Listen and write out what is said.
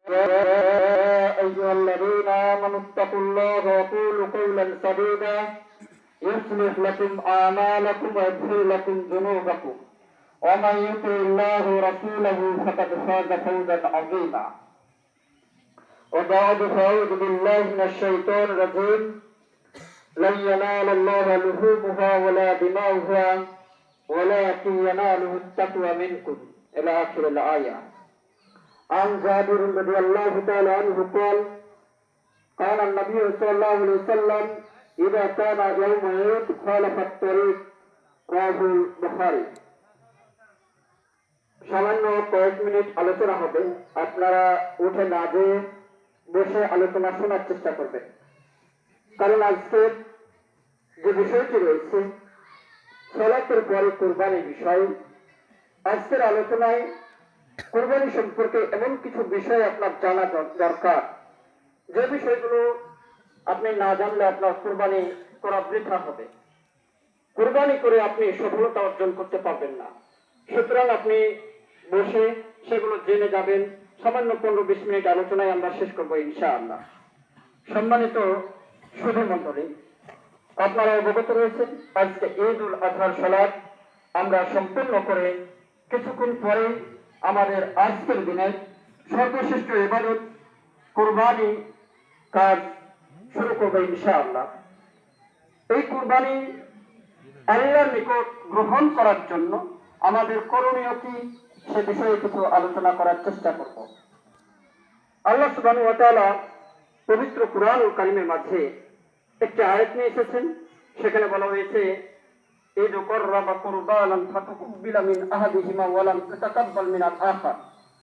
يا أيها الذين آمنوا اتقوا الله وقولوا قولا سديدا يصلح لكم أعمالكم ويغفر لكم ذنوبكم ومن يطع الله ورسوله فقد فاز فوزا عظيما وبعد فأعوذ بالله من الشيطان الرجيم لن ينال الله لحومها ولا دماؤها ولكن يناله التقوى منكم إلى آخر الآية. عن جابر رضي الله تعالى عنه قال قال النبي صلى الله عليه وسلم إذا كان يوم عيد خالف الطريق رواه البخاري. সামান্য কয়েক মিনিট আলোচনা হবে, আপনারা উঠে না যেয়ে বসে আলোচনা শোনার চেষ্টা করবেন, কারণ আজকের যে বিষয়টি রয়েছে সালাতের পরে কুরবানির বিষয়। আজকের আলোচনায় কুরবানি সম্পর্কে এমন কিছু বিষয় আপনার জানা দরকার, যে বিষয়গুলো আপনি না জানলে আপনার কুরবানি করা বৃথা হবে, কুরবানি করে আপনি সফলতা অর্জন করতে পারবেন না। সুতরাং আপনি বসে সেগুলো জেনে যাবেন। সামান্য 15-20 মিনিট আলোচনায় আমরা শেষ করবো ইনশাআল্লাহ। সম্মানিত সুধী মণ্ডলী, আপনারা অবগত রয়েছেন আজকে ঈদ উল আজহার সালাত আমরা সম্পূর্ণ করে কিছুক্ষণ পরে আমাদের আজকের দিনের সর্বশ্রেষ্ঠ ইবাদত কুরবানি কাজ শুরু করবে ইনশাআল্লাহ। এই কুরবানি আল্লাহর নিকট গ্রহণ করার জন্য আমাদের করণীয় কি, সে বিষয়ে কিছু আলোচনা করার চেষ্টা করব। আল্লাহ সুবহানাহু ওয়া তাআলা পবিত্র কুরআনুল কারীমের মাঝে একটি আয়াত নিয়ে এসেছেন। সেখানে বলা হয়েছে ঈদ কররাবা কুরবানান ফাতুকুব্বিলা মিন আহাদিহিমা ওয়া লাম তাতাকাব্বাল মিনাল আখার।